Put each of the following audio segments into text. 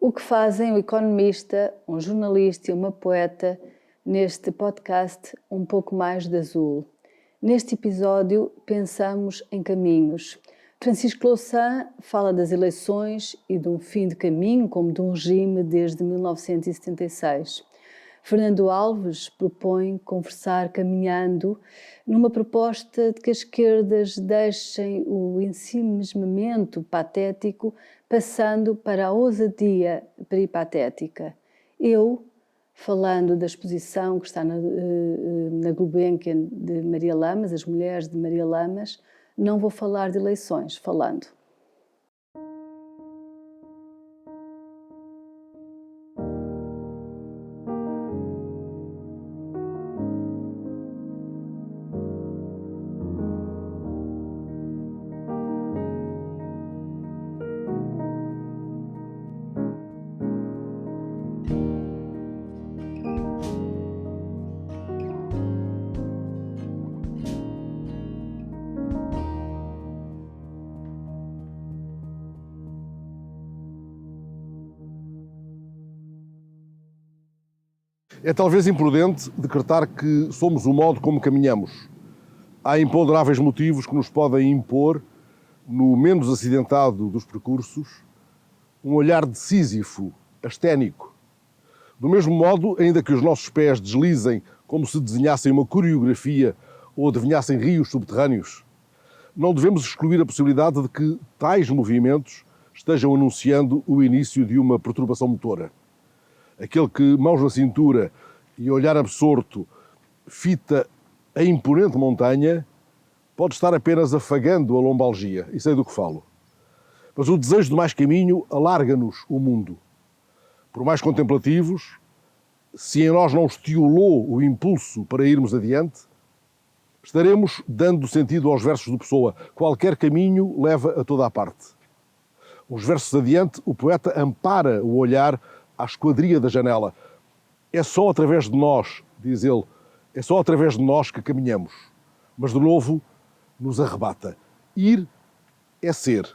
O que fazem um economista, um jornalista e uma poeta neste podcast Um Pouco Mais de Azul? Neste episódio pensamos em caminhos. Francisco Louçã fala das eleições e de um fim de caminho, como de um regime desde 1976. Fernando Alves propõe conversar caminhando numa proposta de que as esquerdas deixem o ensimismamento patético passando para a ousadia peripatética. Eu, falando da exposição que está na Gulbenkian de Maria Lamas, As Mulheres de Maria Lamas, não vou falar de eleições, falando. É talvez imprudente decretar que somos o modo como caminhamos. Há imponderáveis motivos que nos podem impor, no menos acidentado dos percursos, um olhar de Sísifo, asténico. Do mesmo modo, ainda que os nossos pés deslizem como se desenhassem uma coreografia ou adivinhassem rios subterrâneos, não devemos excluir a possibilidade de que tais movimentos estejam anunciando o início de uma perturbação motora. Aquele que, mãos na cintura e olhar absorto, fita a imponente montanha, pode estar apenas afagando a lombalgia, e sei do que falo. Mas o desejo de mais caminho alarga-nos o mundo. Por mais contemplativos, se em nós não estiolou o impulso para irmos adiante, estaremos dando sentido aos versos do Pessoa. Qualquer caminho leva a toda a parte. Uns versos adiante, o poeta ampara o olhar à esquadria da janela. É só através de nós, diz ele, é só através de nós que caminhamos. Mas de novo nos arrebata. Ir é ser.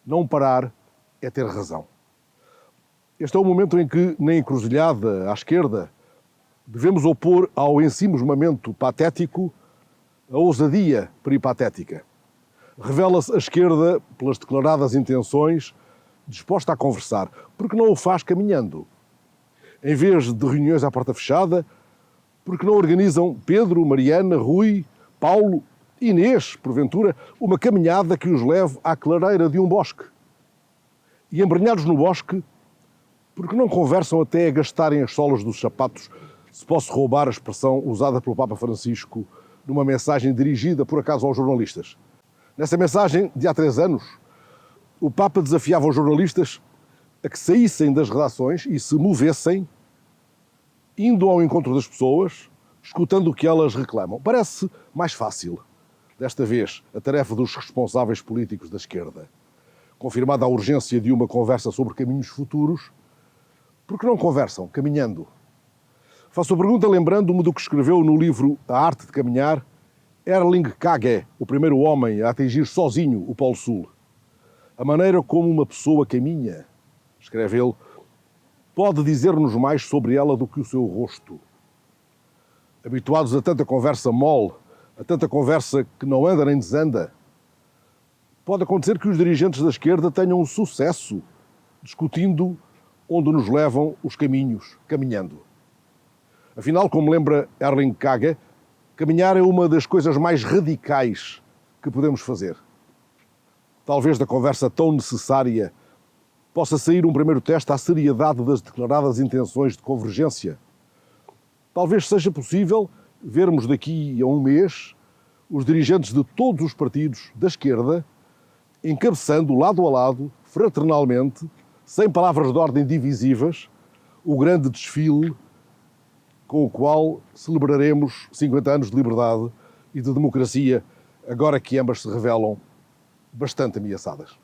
Não parar é ter razão. Este é o momento em que, na encruzilhada à esquerda, devemos opor ao ensimismamento patético a ousadia peripatética. Revela-se a esquerda, pelas declaradas intenções, disposta a conversar, porque não o faz caminhando. Em vez de reuniões à porta fechada, porque não organizam Pedro, Mariana, Rui, Paulo, Inês, porventura, uma caminhada que os leve à clareira de um bosque. E embrenhados no bosque, porque não conversam até a gastarem as solas dos sapatos, se posso roubar a expressão usada pelo Papa Francisco numa mensagem dirigida, por acaso, aos jornalistas. Nessa mensagem, de há 3 anos, o Papa desafiava os jornalistas a que saíssem das redações e se movessem, indo ao encontro das pessoas, escutando o que elas reclamam. Parece mais fácil, desta vez, a tarefa dos responsáveis políticos da esquerda. Confirmada a urgência de uma conversa sobre caminhos futuros, por que não conversam, caminhando? Faço a pergunta lembrando-me do que escreveu no livro A Arte de Caminhar Erling Kagge, o primeiro homem a atingir sozinho o Polo Sul. A maneira como uma pessoa caminha, escreve ele, pode dizer-nos mais sobre ela do que o seu rosto. Habituados a tanta conversa mole, a tanta conversa que não anda nem desanda, pode acontecer que os dirigentes da esquerda tenham um sucesso discutindo onde nos levam os caminhos, caminhando. Afinal, como lembra Erling Kagge, caminhar é uma das coisas mais radicais que podemos fazer. Talvez da conversa tão necessária possa sair um primeiro teste à seriedade das declaradas intenções de convergência. Talvez seja possível vermos daqui a um mês os dirigentes de todos os partidos da esquerda encabeçando lado a lado, fraternalmente, sem palavras de ordem divisivas, o grande desfile com o qual celebraremos 50 anos de liberdade e de democracia, agora que ambas se revelam bastante ameaçadas.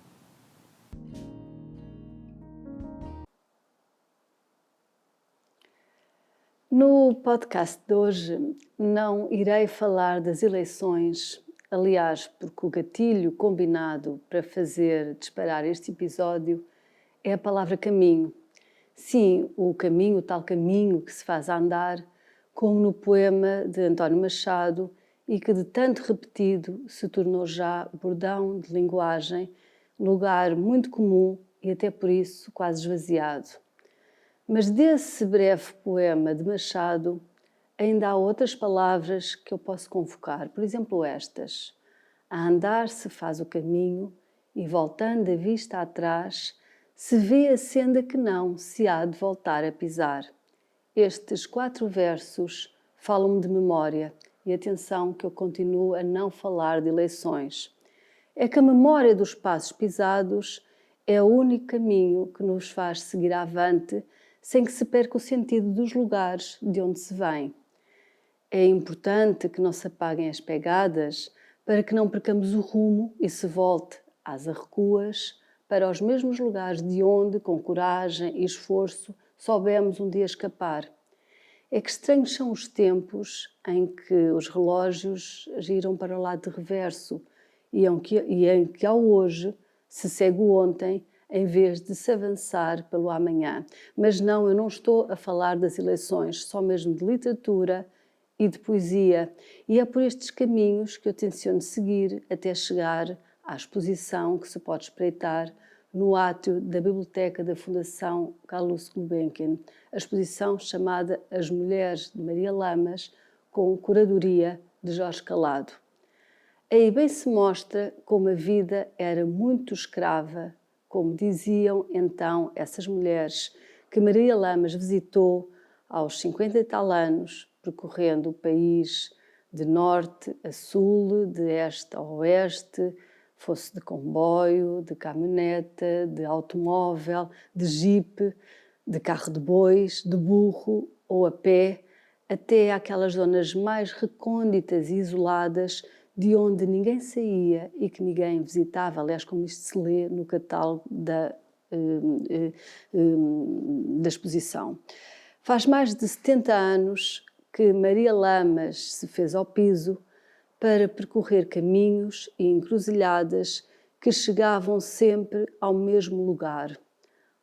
No podcast de hoje não irei falar das eleições, aliás, porque o gatilho combinado para fazer disparar este episódio é a palavra caminho. Sim, o caminho, o tal caminho que se faz a andar, como no poema de António Machado e que de tanto repetido se tornou já bordão de linguagem, lugar muito comum e até por isso quase esvaziado. Mas desse breve poema de Machado ainda há outras palavras que eu posso convocar, por exemplo estas: a andar se faz o caminho e voltando a vista atrás se vê a senda que não se há de voltar a pisar. Estes 4 versos falam-me de memória e atenção que eu continuo a não falar de eleições. É que a memória dos passos pisados é o único caminho que nos faz seguir avante sem que se perca o sentido dos lugares de onde se vem. É importante que não se apaguem as pegadas para que não percamos o rumo e se volte às arrecuas para os mesmos lugares de onde, com coragem e esforço, soubemos um dia escapar. É que estranhos são os tempos em que os relógios giram para o lado de reverso e em que ao hoje se segue o ontem em vez de se avançar pelo amanhã. Mas não, eu não estou a falar das eleições, só mesmo de literatura e de poesia. E é por estes caminhos que eu tenciono seguir até chegar à exposição que se pode espreitar no átrio da Biblioteca da Fundação Carlos Gulbenkian, a exposição chamada As Mulheres de Maria Lamas, com curadoria de Jorge Calado. Aí bem se mostra como a vida era muito escrava, como diziam então essas mulheres que Maria Lamas visitou aos 50 e tal anos, percorrendo o país de norte a sul, de este a oeste, fosse de comboio, de caminhoneta, de automóvel, de jipe, de carro de bois, de burro ou a pé, até àquelas zonas mais recônditas e isoladas de onde ninguém saía e que ninguém visitava, aliás, como isto se lê no catálogo da exposição. Faz mais de 70 anos que Maria Lamas se fez ao piso para percorrer caminhos e encruzilhadas que chegavam sempre ao mesmo lugar,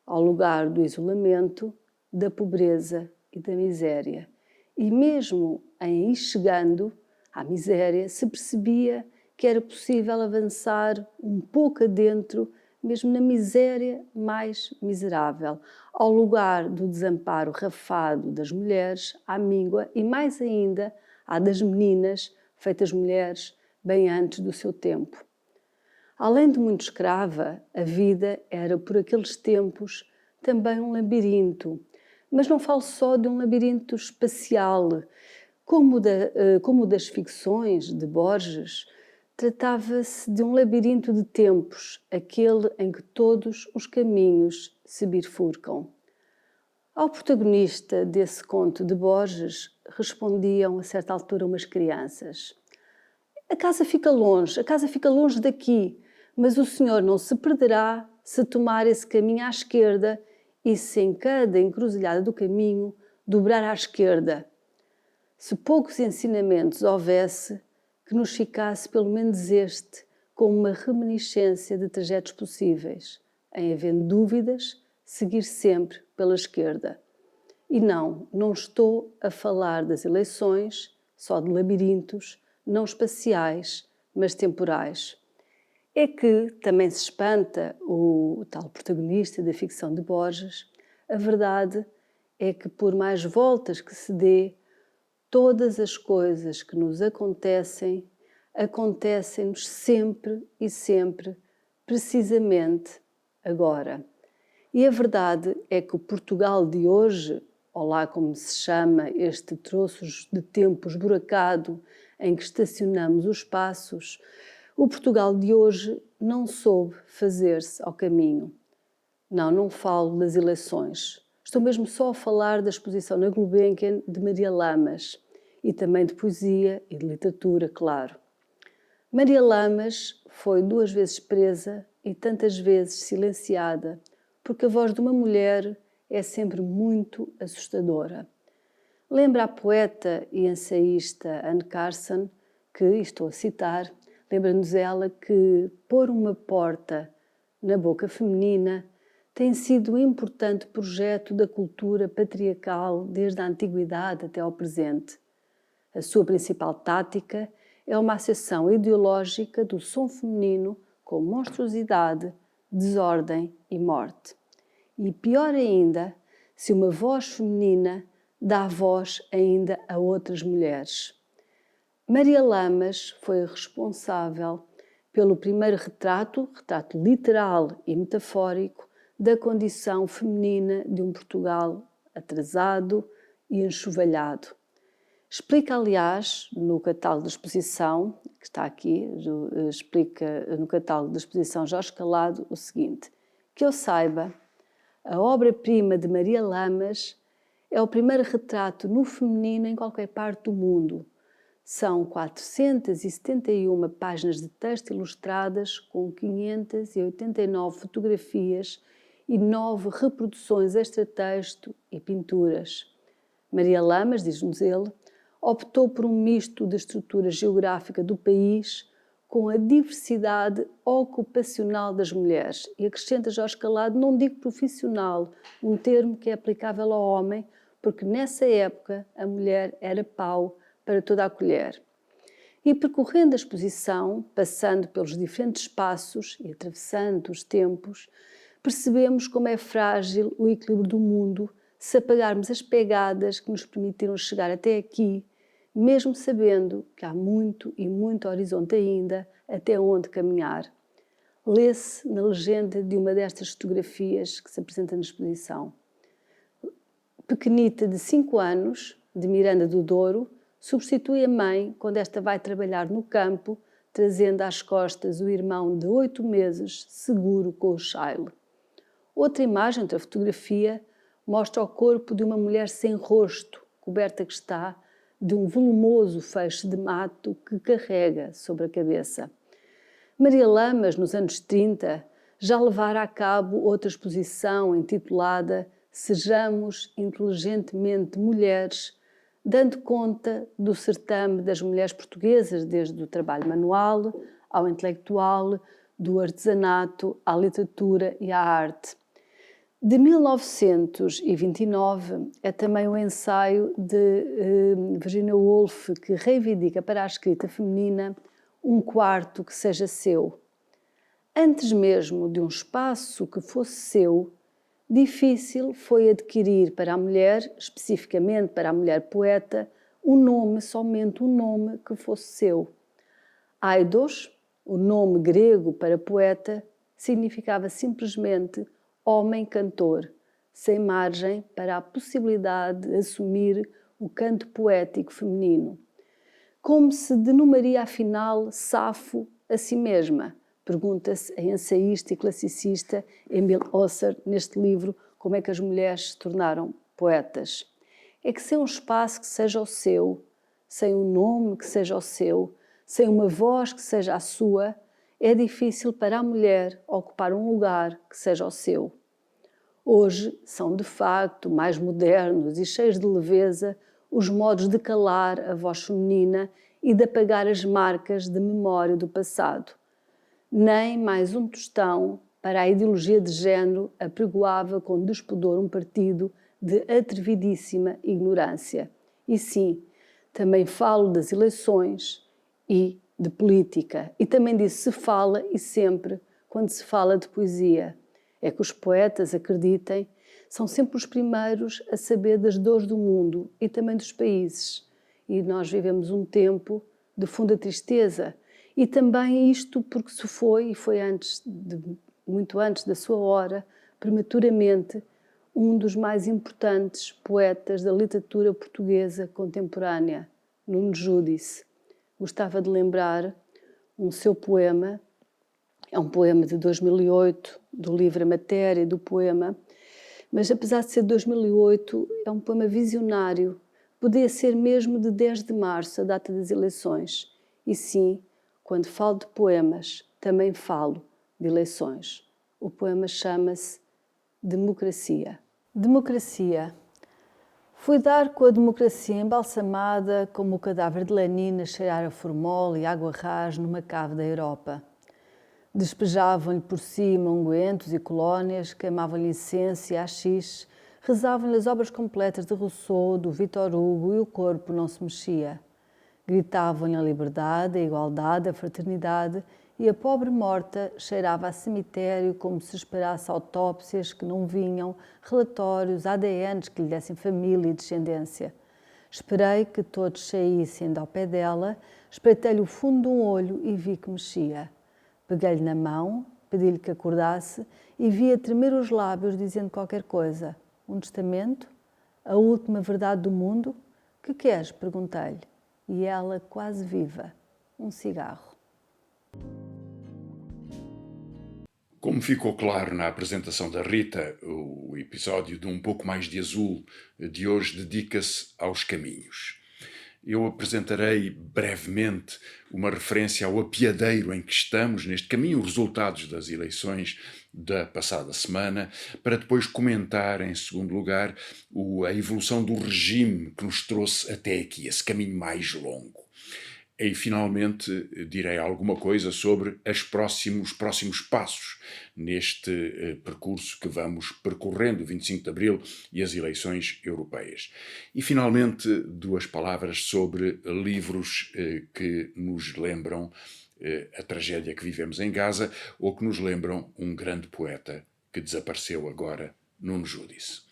ao lugar do isolamento, da pobreza e da miséria. E mesmo em ir chegando à miséria, se percebia que era possível avançar um pouco adentro, mesmo na miséria mais miserável, ao lugar do desamparo rafado das mulheres, à míngua e mais ainda à das meninas, feitas mulheres bem antes do seu tempo. Além de muito escrava, a vida era, por aqueles tempos, também um labirinto. Mas não falo só de um labirinto espacial. Como o das ficções de Borges, tratava-se de um labirinto de tempos, aquele em que todos os caminhos se bifurcam. Ao protagonista desse conto de Borges respondiam a certa altura umas crianças: a casa fica longe daqui, mas o senhor não se perderá se tomar esse caminho à esquerda e se em cada encruzilhada do caminho dobrar à esquerda. Se poucos ensinamentos houvesse, que nos ficasse pelo menos este, como uma reminiscência de trajetos possíveis, em havendo dúvidas, seguir sempre pela esquerda. E não estou a falar das eleições, só de labirintos, não espaciais, mas temporais. É que também se espanta o tal protagonista da ficção de Borges. A verdade é que, por mais voltas que se dê, todas as coisas que nos acontecem, acontecem-nos sempre e sempre, precisamente agora. E a verdade é que o Portugal de hoje, ou lá como se chama este troço de tempo esburacado em que estacionamos os passos, o Portugal de hoje não soube fazer-se ao caminho. Não falo das eleições. Estou mesmo só a falar da exposição na Gulbenkian de Maria Lamas e também de poesia e de literatura, claro. Maria Lamas foi 2 vezes presa e tantas vezes silenciada, porque a voz de uma mulher é sempre muito assustadora. Lembra a poeta e ensaísta Anne Carson, que, estou a citar, lembra-nos ela que pôr uma porta na boca feminina tem sido um importante projeto da cultura patriarcal desde a antiguidade até ao presente. A sua principal tática é uma associação ideológica do som feminino com monstruosidade, desordem e morte. E pior ainda, se uma voz feminina dá voz ainda a outras mulheres. Maria Lamas foi responsável pelo primeiro retrato literal e metafórico, da condição feminina de um Portugal atrasado e enxovalhado. Explica, aliás, no catálogo de exposição, que está aqui, explica no catálogo de exposição Jorge Calado o seguinte: que eu saiba, a obra-prima de Maria Lamas é o primeiro retrato no feminino em qualquer parte do mundo. São 471 páginas de texto ilustradas com 589 fotografias e 9 reproduções extra-texto e pinturas. Maria Lamas, diz-nos ele, optou por um misto da estrutura geográfica do país com a diversidade ocupacional das mulheres. E acrescenta Jorge Calado, não digo profissional, um termo que é aplicável ao homem, porque nessa época a mulher era pau para toda a colher. E percorrendo a exposição, passando pelos diferentes espaços e atravessando os tempos, percebemos como é frágil o equilíbrio do mundo se apagarmos as pegadas que nos permitiram chegar até aqui, mesmo sabendo que há muito e muito horizonte ainda até onde caminhar. Lê-se na legenda de uma destas fotografias que se apresenta na exposição. Pequenita de 5 anos, de Miranda do Douro, substitui a mãe quando esta vai trabalhar no campo, trazendo às costas o irmão de 8 meses, seguro com o chile. Outra imagem, outra fotografia, mostra o corpo de uma mulher sem rosto, coberta que está de um volumoso feixe de mato que carrega sobre a cabeça. Maria Lamas, nos anos 30, já levara a cabo outra exposição intitulada Sejamos Inteligentemente Mulheres, dando conta do certame das mulheres portuguesas, desde o trabalho manual ao intelectual, do artesanato à literatura e à arte. De 1929 é também o ensaio de Virginia Woolf, que reivindica para a escrita feminina um quarto que seja seu. Antes mesmo de um espaço que fosse seu, difícil foi adquirir para a mulher, especificamente para a mulher poeta, um nome, somente um nome que fosse seu. Aidos, o nome grego para poeta, significava simplesmente homem cantor, sem margem para a possibilidade de assumir o canto poético feminino. Como se denominaria afinal Safo a si mesma? Pergunta-se a ensaísta e classicista Emile Husserl neste livro Como é que as mulheres se tornaram poetas. É que sem um espaço que seja o seu, sem um nome que seja o seu, sem uma voz que seja a sua, é difícil para a mulher ocupar um lugar que seja o seu. Hoje são, de facto, mais modernos e cheios de leveza os modos de calar a voz feminina e de apagar as marcas de memória do passado. Nem mais um tostão para a ideologia de género apregoava com despudor um partido de atrevidíssima ignorância. E sim, também falo das eleições e de política. E também disso se fala e sempre quando se fala de poesia. É que os poetas, acreditem, são sempre os primeiros a saber das dores do mundo e também dos países. E nós vivemos um tempo de funda tristeza. E também isto porque se foi, e foi muito antes da sua hora, prematuramente, um dos mais importantes poetas da literatura portuguesa contemporânea, Nuno Júdice. Gostava de lembrar um seu poema, é um poema de 2008, do livro A Matéria do Poema, mas apesar de ser de 2008, é um poema visionário, podia ser mesmo de 10 de março, a data das eleições. E sim, quando falo de poemas, também falo de eleições. O poema chama-se Democracia. Democracia. Fui dar com a democracia embalsamada como o cadáver de Lenin a cheirar a formol e água rás numa cave da Europa. Despejavam-lhe por cima ungüentos e colónias, queimavam-lhe incenso e haxixe, rezavam-lhe as obras completas de Rousseau, do Victor Hugo, e o corpo não se mexia. Gritavam-lhe a liberdade, a igualdade, a fraternidade, e a pobre morta cheirava a cemitério como se esperasse autópsias que não vinham, relatórios, ADNs que lhe dessem família e descendência. Esperei que todos saíssem ao pé dela, espreitei-lhe o fundo de um olho e vi que mexia. Peguei-lhe na mão, pedi-lhe que acordasse e vi-a tremer os lábios dizendo qualquer coisa. Um testamento? A última verdade do mundo? Que queres? Perguntei-lhe. E ela, quase viva, um cigarro. Como ficou claro na apresentação da Rita, o episódio de Um Pouco Mais de Azul de hoje dedica-se aos caminhos. Eu apresentarei brevemente uma referência ao apiadeiro em que estamos neste caminho, os resultados das eleições da passada semana, para depois comentar, em segundo lugar, a evolução do regime que nos trouxe até aqui, esse caminho mais longo. E, finalmente, direi alguma coisa sobre os próximos passos neste percurso que vamos percorrendo, 25 de Abril e as eleições europeias. E, finalmente, 2 palavras sobre livros que nos lembram a tragédia que vivemos em Gaza ou que nos lembram um grande poeta que desapareceu agora, Nuno Judice.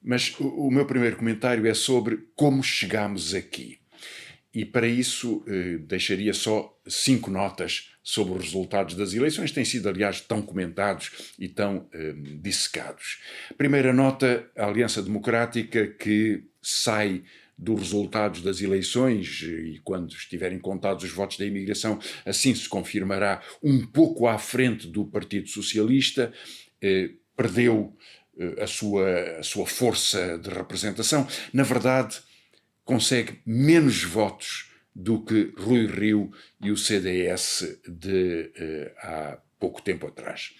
Mas o meu primeiro comentário é sobre como chegámos aqui. E para isso deixaria só 5 notas sobre os resultados das eleições, têm sido, aliás, tão comentados e tão dissecados. Primeira nota, a Aliança Democrática, que sai dos resultados das eleições, e quando estiverem contados os votos da imigração, assim se confirmará, um pouco à frente do Partido Socialista, perdeu a sua força de representação. Na verdade, consegue menos votos do que Rui Rio e o CDS de há pouco tempo atrás.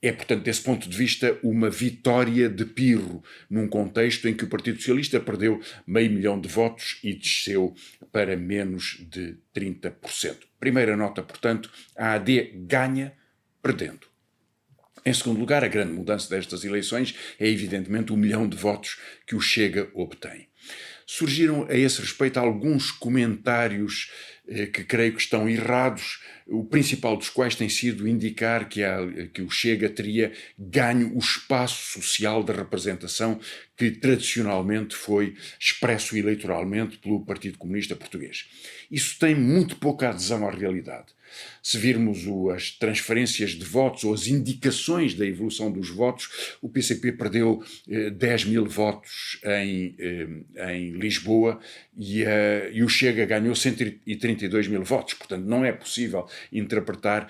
É, portanto, desse ponto de vista, uma vitória de pirro, num contexto em que o Partido Socialista perdeu 500 mil de votos e desceu para menos de 30%. Primeira nota, portanto, a AD ganha perdendo. Em segundo lugar, a grande mudança destas eleições é, evidentemente, o 1 milhão de votos que o Chega obtém. Surgiram a esse respeito alguns comentários que creio que estão errados, o principal dos quais tem sido indicar que o Chega teria ganho o espaço social da representação que tradicionalmente foi expresso eleitoralmente pelo Partido Comunista Português. Isso tem muito pouca adesão à realidade. Se virmos as transferências de votos ou as indicações da evolução dos votos, o PCP perdeu 10 mil votos em Lisboa e o Chega ganhou 132 mil votos. Portanto, não é possível interpretar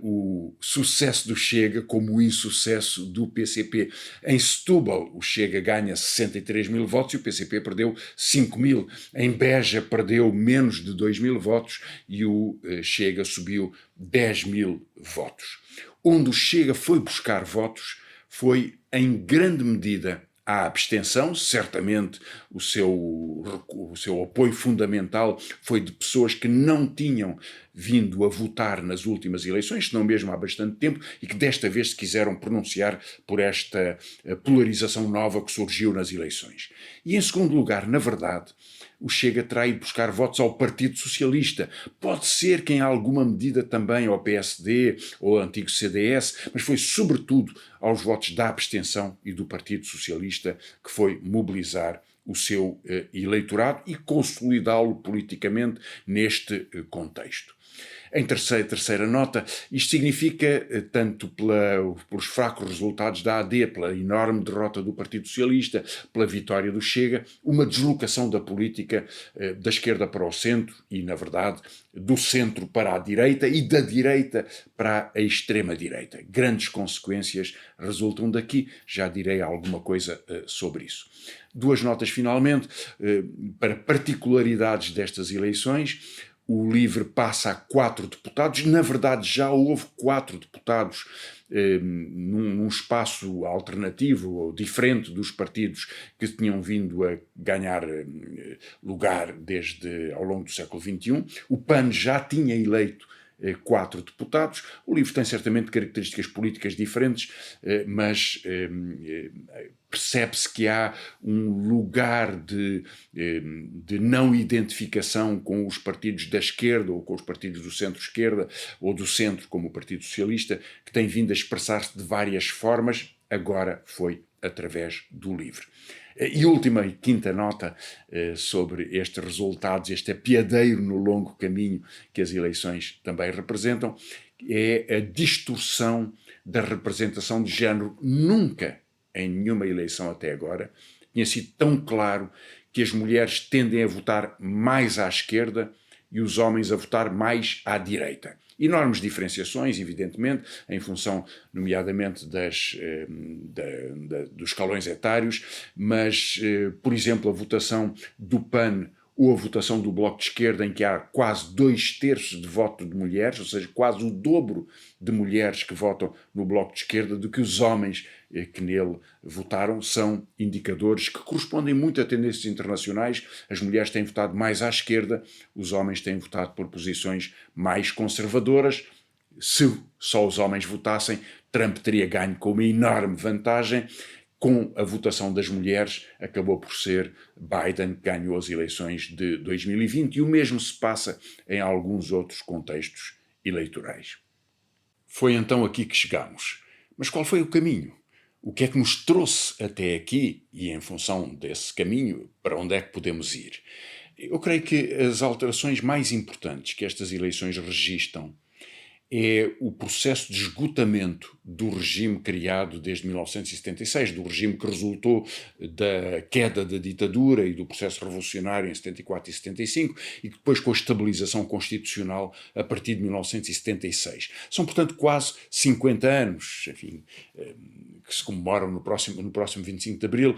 o sucesso do Chega como o insucesso do PCP. Em Setúbal, o Chega ganha 63 mil votos e o PCP perdeu 5 mil. Em Beja, perdeu menos de 2 mil votos e o Chega subiu 10 mil votos. Onde o Chega foi buscar votos foi, em grande medida, à abstenção. Certamente o seu apoio fundamental foi de pessoas que não tinham vindo a votar nas últimas eleições, senão mesmo há bastante tempo, e que desta vez se quiseram pronunciar por esta polarização nova que surgiu nas eleições. E em segundo lugar, na verdade, o Chega terá ido buscar votos ao Partido Socialista. Pode ser que em alguma medida também ao PSD ou ao antigo CDS, mas foi sobretudo aos votos da abstenção e do Partido Socialista que foi mobilizar o seu eleitorado e consolidá-lo politicamente neste contexto. Em terceira nota, isto significa, tanto pelos fracos resultados da AD, pela enorme derrota do Partido Socialista, pela vitória do Chega, uma deslocação da política da esquerda para o centro e, na verdade, do centro para a direita e da direita para a extrema-direita. Grandes consequências resultam daqui, já direi alguma coisa sobre isso. 2 notas finalmente, para particularidades destas eleições. O LIVRE passa a 4 deputados. Na verdade, já houve 4 deputados num espaço alternativo ou diferente dos partidos que tinham vindo a ganhar lugar desde ao longo do século XXI. O PAN já tinha eleito 4 deputados. O livro tem certamente características políticas diferentes, mas percebe-se que há um lugar de não identificação com os partidos da esquerda ou com os partidos do centro-esquerda ou do centro, como o Partido Socialista, que tem vindo a expressar-se de várias formas, agora foi através do livro. E última e quinta nota sobre estes resultados, este apiadeiro no longo caminho que as eleições também representam, é a distorção da representação de género. Nunca, em nenhuma eleição até agora, tinha sido tão claro que as mulheres tendem a votar mais à esquerda e os homens a votar mais à direita. Enormes diferenciações, evidentemente, em função, nomeadamente, dos escalões etários, mas, por exemplo, a votação do PAN ou a votação do Bloco de Esquerda, em que há quase 2/3 de voto de mulheres, ou seja, quase o dobro de mulheres que votam no Bloco de Esquerda do que os homens que nele votaram, são indicadores que correspondem muito a tendências internacionais. As mulheres têm votado mais à esquerda, os homens têm votado por posições mais conservadoras. Se só os homens votassem, Trump teria ganho com uma enorme vantagem. Com a votação das mulheres, acabou por ser Biden que ganhou as eleições de 2020, e o mesmo se passa em alguns outros contextos eleitorais. Foi então aqui que chegamos. Mas qual foi o caminho? O que é que nos trouxe até aqui e, em função desse caminho, para onde é que podemos ir? Eu creio que as alterações mais importantes que estas eleições registam é o processo de esgotamento do regime criado desde 1976, do regime que resultou da queda da ditadura e do processo revolucionário em 74 e 75, e que depois com a estabilização constitucional a partir de 1976. São, portanto, quase 50 anos, enfim, que se comemoram no próximo 25 de Abril,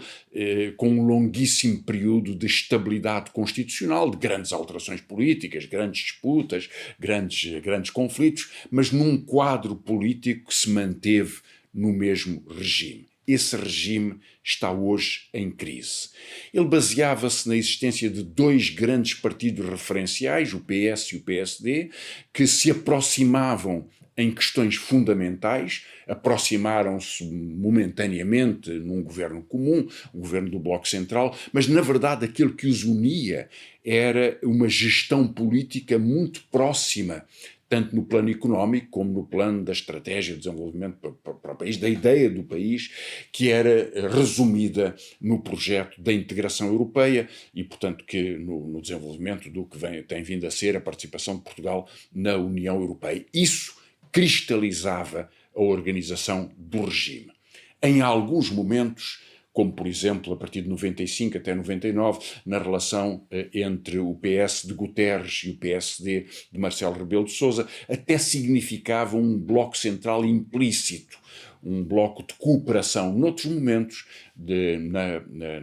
com um longuíssimo período de estabilidade constitucional, de grandes alterações políticas, grandes disputas, grandes conflitos, mas num quadro político que se manteve no mesmo regime. Esse regime está hoje em crise. Ele baseava-se na existência de dois grandes partidos referenciais, o PS e o PSD, que se aproximavam em questões fundamentais, aproximaram-se momentaneamente num governo comum, o governo do Bloco Central, mas na verdade aquilo que os unia era uma gestão política muito próxima, tanto no plano económico como no plano da estratégia de desenvolvimento para o país, da ideia do país, que era resumida no projeto da integração europeia e, portanto, que no desenvolvimento do que tem vindo a ser a participação de Portugal na União Europeia. Isso cristalizava a organização do regime. Em alguns momentos, como por exemplo a partir de 95 até 99, na relação entre o PS de Guterres e o PSD de Marcelo Rebelo de Sousa, até significava um bloco central implícito, um bloco de cooperação. Noutros momentos,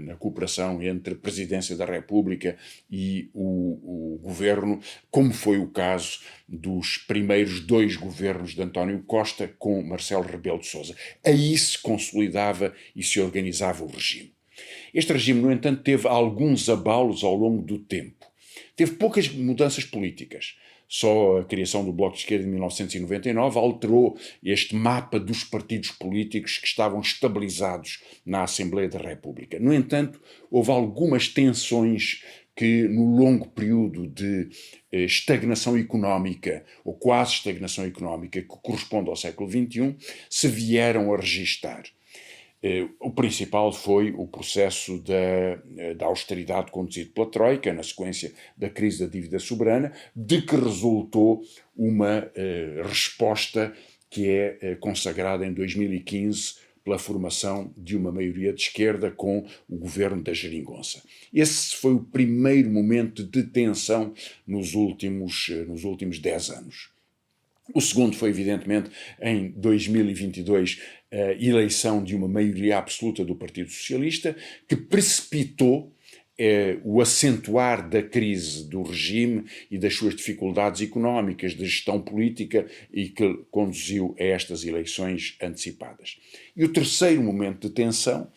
na cooperação entre a Presidência da República e o Governo, como foi o caso dos primeiros dois governos de António Costa com Marcelo Rebelo de Sousa. Aí se consolidava e se organizava o regime. Este regime, no entanto, teve alguns abalos ao longo do tempo. Teve poucas mudanças políticas. Só a criação do Bloco de Esquerda em 1999 alterou este mapa dos partidos políticos que estavam estabilizados na Assembleia da República. No entanto, houve algumas tensões que, no longo período de estagnação económica, ou quase estagnação económica, que corresponde ao século XXI, se vieram a registar. O principal foi o processo da austeridade conduzido pela Troika, na sequência da crise da dívida soberana, de que resultou uma resposta que é consagrada em 2015 pela formação de uma maioria de esquerda com o governo da Geringonça. Esse foi o primeiro momento de tensão nos últimos 10 anos. O segundo foi, evidentemente, em 2022, a eleição de uma maioria absoluta do Partido Socialista, que precipitou o acentuar da crise do regime e das suas dificuldades económicas, de gestão política, e que conduziu a estas eleições antecipadas. E o terceiro momento de tensão,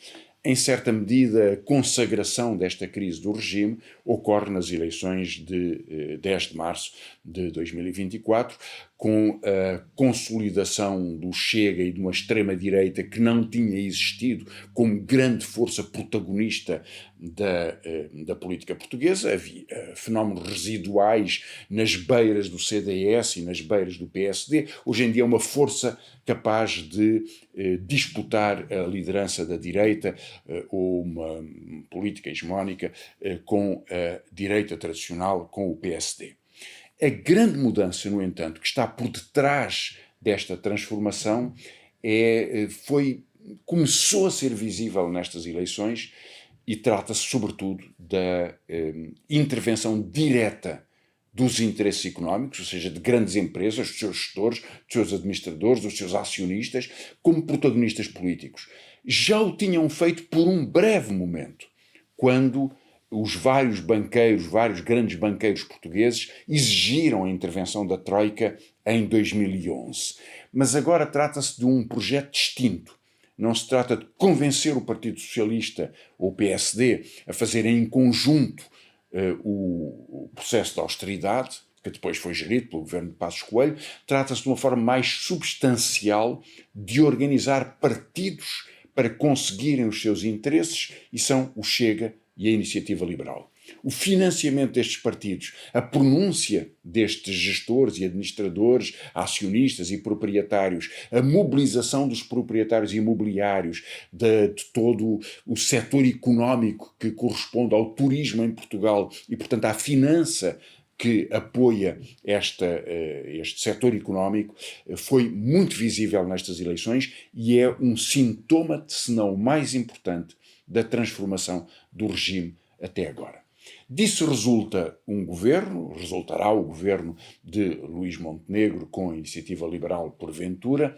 em certa medida, a consagração desta crise do regime, ocorre nas eleições de 10 de março de 2024, com a consolidação do Chega e de uma extrema-direita que não tinha existido como grande força protagonista da política portuguesa. Havia fenómenos residuais nas beiras do CDS e nas beiras do PSD. Hoje em dia é uma força capaz de disputar a liderança da direita ou uma política hegemónica com a direita tradicional, com o PSD. A grande mudança, no entanto, que está por detrás desta transformação começou a ser visível nestas eleições e trata-se, sobretudo, da intervenção direta dos interesses económicos, ou seja, de grandes empresas, dos seus gestores, dos seus administradores, dos seus acionistas, como protagonistas políticos. Já o tinham feito por um breve momento, quando os vários grandes banqueiros portugueses exigiram a intervenção da Troika em 2011. Mas agora trata-se de um projeto distinto. Não se trata de convencer o Partido Socialista ou o PSD a fazerem em conjunto o processo de austeridade, que depois foi gerido pelo governo de Passos Coelho. Trata-se de uma forma mais substancial de organizar partidos para conseguirem os seus interesses, e são o Chega e a Iniciativa Liberal. O financiamento destes partidos, a pronúncia destes gestores e administradores, acionistas e proprietários, a mobilização dos proprietários imobiliários, de todo o setor económico que corresponde ao turismo em Portugal e, portanto, à finança que apoia este setor económico, foi muito visível nestas eleições e é um sintoma, se não o mais importante, da transformação do regime até agora. Disso resultará o governo de Luís Montenegro com a Iniciativa Liberal porventura,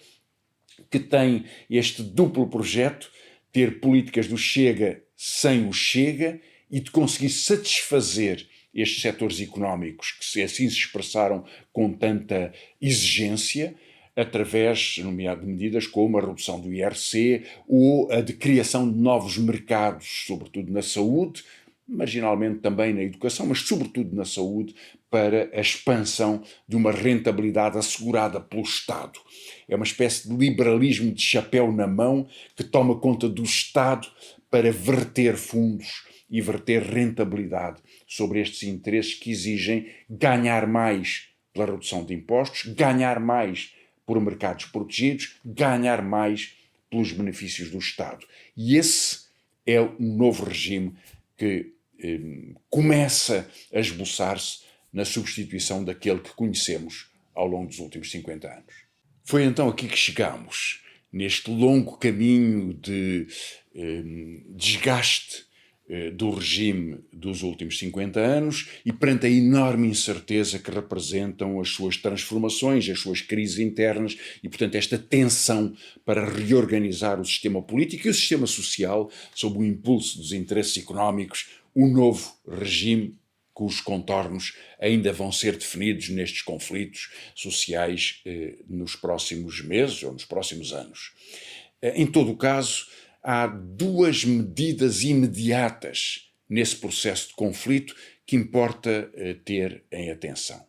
que tem este duplo projeto, ter políticas do Chega sem o Chega e de conseguir satisfazer estes setores económicos que assim se expressaram com tanta exigência, através, nomeado, de medidas como a redução do IRC ou a de criação de novos mercados, sobretudo na saúde, marginalmente também na educação, mas sobretudo na saúde, para a expansão de uma rentabilidade assegurada pelo Estado. É uma espécie de liberalismo de chapéu na mão que toma conta do Estado para verter fundos e verter rentabilidade sobre estes interesses que exigem ganhar mais pela redução de impostos, ganhar mais por mercados protegidos, ganhar mais pelos benefícios do Estado. E esse é um novo regime que começa a esboçar-se na substituição daquele que conhecemos ao longo dos últimos 50 anos. Foi então aqui que chegamos, neste longo caminho de desgaste do regime dos últimos 50 anos e perante a enorme incerteza que representam as suas transformações, as suas crises internas e, portanto, esta tensão para reorganizar o sistema político e o sistema social sob o impulso dos interesses económicos, um novo regime cujos contornos ainda vão ser definidos nestes conflitos sociais nos próximos meses ou nos próximos anos. Em todo o caso, há duas medidas imediatas nesse processo de conflito que importa ter em atenção.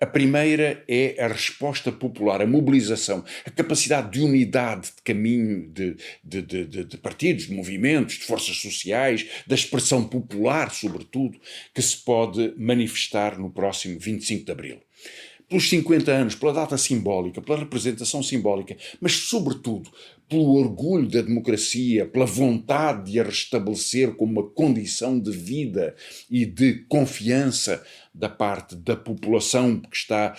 A primeira é a resposta popular, a mobilização, a capacidade de unidade de caminho de partidos, de movimentos, de forças sociais, da expressão popular, sobretudo, que se pode manifestar no próximo 25 de Abril. Pelos 50 anos, pela data simbólica, pela representação simbólica, mas, sobretudo, pelo orgulho da democracia, pela vontade de a restabelecer como uma condição de vida e de confiança da parte da população que está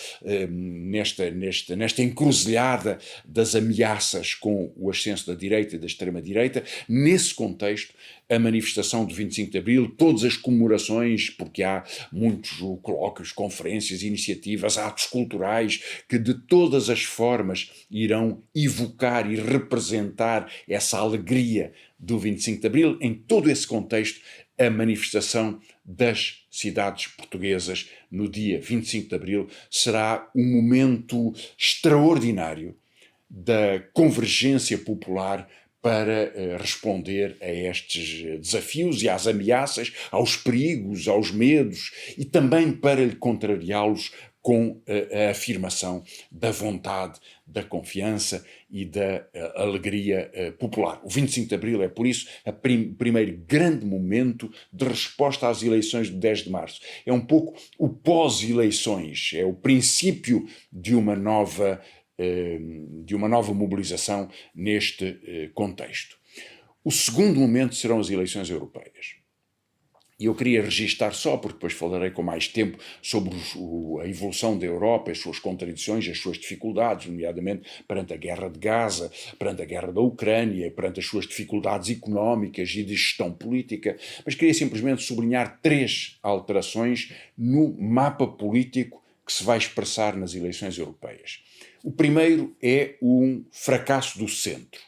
nesta encruzilhada das ameaças com o ascenso da direita e da extrema-direita. Nesse contexto, a manifestação do 25 de Abril, todas as comemorações, porque há muitos colóquios, conferências, iniciativas, atos culturais que de todas as formas irão evocar e representar essa alegria do 25 de Abril. Em todo esse contexto, a manifestação das cidades portuguesas no dia 25 de Abril será um momento extraordinário da convergência popular para responder a estes desafios e às ameaças, aos perigos, aos medos e também para contrariá-los com a afirmação da vontade, da confiança e da alegria popular. O 25 de Abril é, por isso, o primeiro grande momento de resposta às eleições de 10 de março. É um pouco o pós-eleições, é o princípio de uma nova mobilização neste contexto. O segundo momento serão as eleições europeias. E eu queria registar só, porque depois falarei com mais tempo sobre a evolução da Europa, as suas contradições, as suas dificuldades, nomeadamente perante a guerra de Gaza, perante a guerra da Ucrânia, perante as suas dificuldades económicas e de gestão política, mas queria simplesmente sublinhar 3 alterações no mapa político que se vai expressar nas eleições europeias. O primeiro é um fracasso do centro.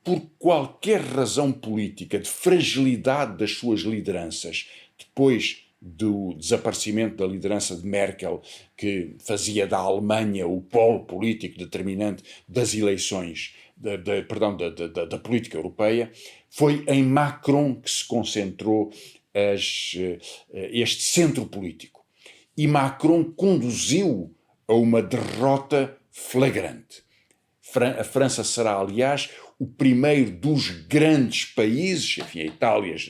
Por qualquer razão política de fragilidade das suas lideranças, depois do desaparecimento da liderança de Merkel, que fazia da Alemanha o polo político determinante das eleições, da política europeia, foi em Macron que se concentrou este centro político. E Macron conduziu a uma derrota flagrante. A França será, aliás, o primeiro dos grandes países, enfim,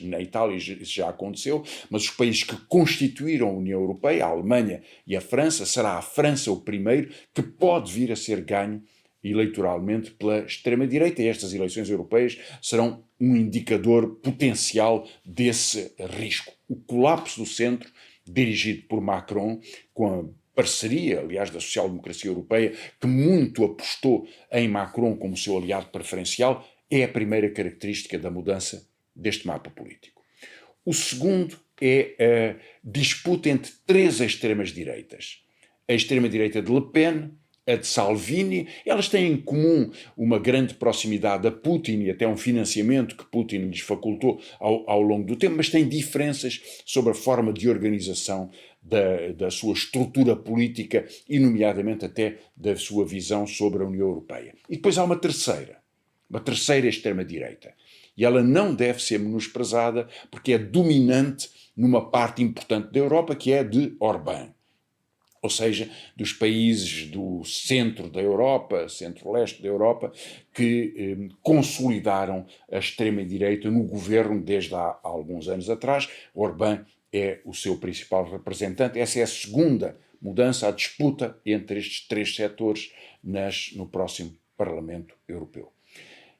na Itália isso já aconteceu, mas os países que constituíram a União Europeia, a Alemanha e a França, será a França o primeiro que pode vir a ser ganho eleitoralmente pela extrema-direita, e estas eleições europeias serão um indicador potencial desse risco. O colapso do centro, dirigido por Macron, com a parceria, aliás, da social-democracia europeia, que muito apostou em Macron como seu aliado preferencial, é a primeira característica da mudança deste mapa político. O segundo é a disputa entre 3 extremas-direitas. A extrema-direita de Le Pen, a de Salvini, elas têm em comum uma grande proximidade a Putin e até um financiamento que Putin lhes facultou ao longo do tempo, mas têm diferenças sobre a forma de organização da sua estrutura política e, nomeadamente, até da sua visão sobre a União Europeia. E depois há uma terceira extrema-direita. E ela não deve ser menosprezada porque é dominante numa parte importante da Europa, que é de Orbán. Ou seja, dos países do centro da Europa, centro-leste da Europa, que consolidaram a extrema-direita no governo desde há alguns anos atrás. Orbán é o seu principal representante. Essa é a segunda mudança, a disputa entre estes 3 setores no próximo Parlamento Europeu.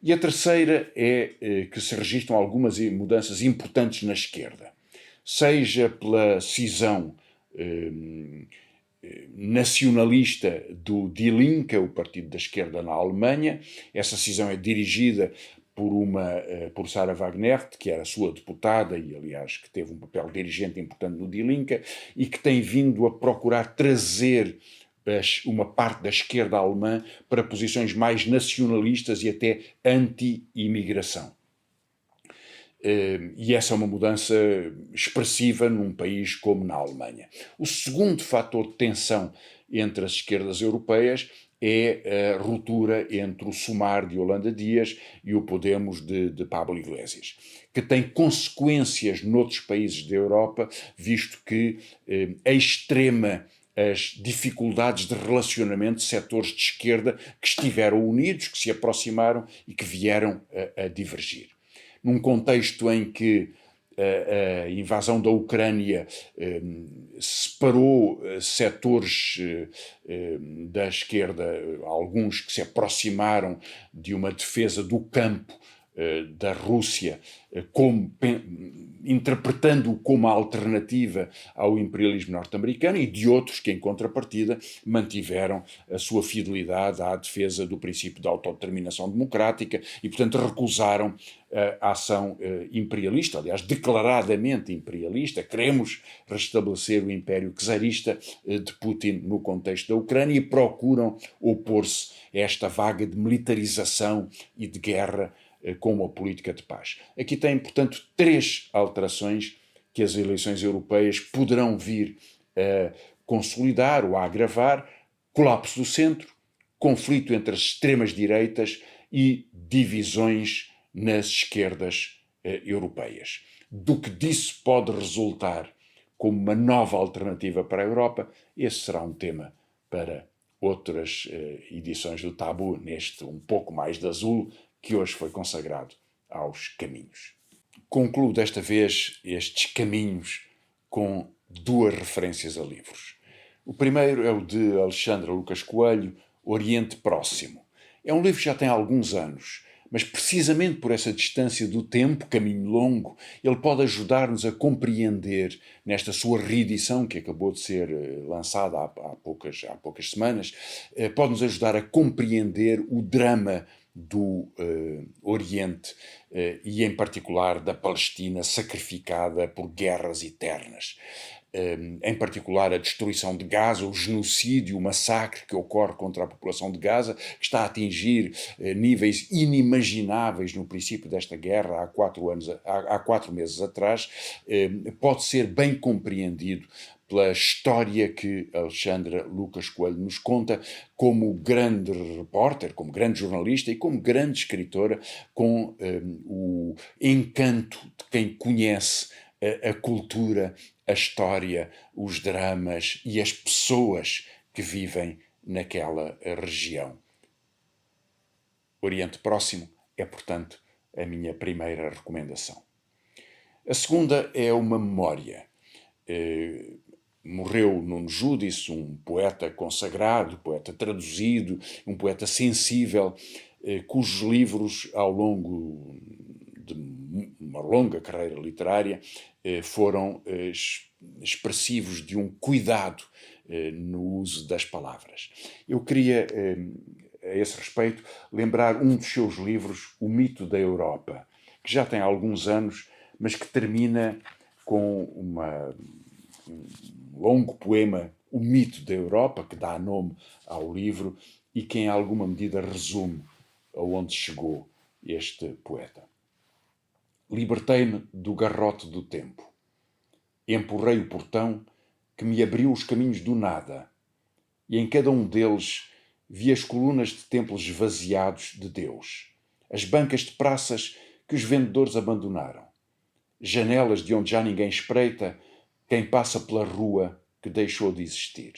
E a terceira é que se registram algumas mudanças importantes na esquerda, seja pela cisão nacionalista do Die Linke, o partido da esquerda na Alemanha. Essa cisão é dirigida por Sarah Wagenknecht, que era sua deputada e, aliás, que teve um papel dirigente importante no Die Linke e que tem vindo a procurar trazer uma parte da esquerda alemã para posições mais nacionalistas e até anti-imigração. E essa é uma mudança expressiva num país como na Alemanha. O segundo fator de tensão entre as esquerdas europeias é a ruptura entre o Sumar de Yolanda Díaz e o Podemos de Pablo Iglesias, que tem consequências noutros países da Europa, visto que as dificuldades de relacionamento de setores de esquerda que estiveram unidos, que se aproximaram e que vieram a divergir. Num contexto em que a invasão da Ucrânia separou setores da esquerda, alguns que se aproximaram de uma defesa do campo da Rússia, interpretando-o como alternativa ao imperialismo norte-americano, e de outros que, em contrapartida, mantiveram a sua fidelidade à defesa do princípio da autodeterminação democrática e, portanto, recusaram a ação imperialista, aliás, declaradamente imperialista. Queremos restabelecer o império czarista de Putin no contexto da Ucrânia e procuram opor-se a esta vaga de militarização e de guerra com uma política de paz. Aqui tem, portanto, 3 alterações que as eleições europeias poderão vir a consolidar ou a agravar: colapso do centro, conflito entre as extremas-direitas e divisões nas esquerdas europeias. Do que disso pode resultar como uma nova alternativa para a Europa. Esse será um tema para outras edições do Tabu, neste Um Pouco Mais de Azul, que hoje foi consagrado aos caminhos. Concluo desta vez estes caminhos com duas referências a livros. O primeiro é o de Alexandre Lucas Coelho, Oriente Próximo. É um livro que já tem alguns anos, mas precisamente por essa distância do tempo, caminho longo, ele pode ajudar-nos a compreender, nesta sua reedição, que acabou de ser lançada há poucas semanas, pode-nos ajudar a compreender o drama do Oriente e, em particular, da Palestina sacrificada por guerras eternas. Em particular a destruição de Gaza, o genocídio, o massacre que ocorre contra a população de Gaza, que está a atingir níveis inimagináveis no princípio desta guerra há 4 meses atrás, pode ser bem compreendido pela história que Alexandra Lucas Coelho nos conta como grande repórter, como grande jornalista e como grande escritora, com o encanto de quem conhece a cultura, a história, os dramas e as pessoas que vivem naquela região. Oriente Próximo é, portanto, a minha primeira recomendação. A segunda é uma memória. Morreu Nuno Judice, um poeta consagrado, poeta traduzido, um poeta sensível, cujos livros, ao longo de uma longa carreira literária, foram expressivos de um cuidado no uso das palavras. Eu queria, a esse respeito, lembrar um dos seus livros, O Mito da Europa, que já tem alguns anos, mas que termina com um longo poema, O Mito da Europa, que dá nome ao livro e que, em alguma medida, resume aonde chegou este poeta. Libertei-me do garrote do tempo. Empurrei o portão que me abriu os caminhos do nada, e em cada um deles vi as colunas de templos esvaziados de Deus, as bancas de praças que os vendedores abandonaram, janelas de onde já ninguém espreita quem passa pela rua que deixou de existir.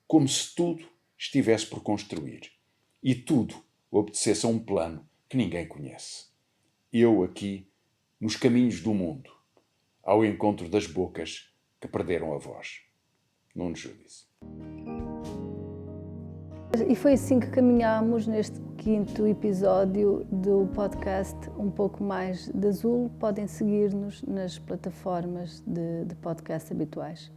Como se tudo estivesse por construir, e tudo obedecesse a um plano que ninguém conhece. Eu aqui, nos caminhos do mundo, ao encontro das bocas que perderam a voz. Nuno Judice. E foi assim que caminhámos neste 5º episódio do podcast Um Pouco Mais de Azul. Podem seguir-nos nas plataformas de podcast habituais.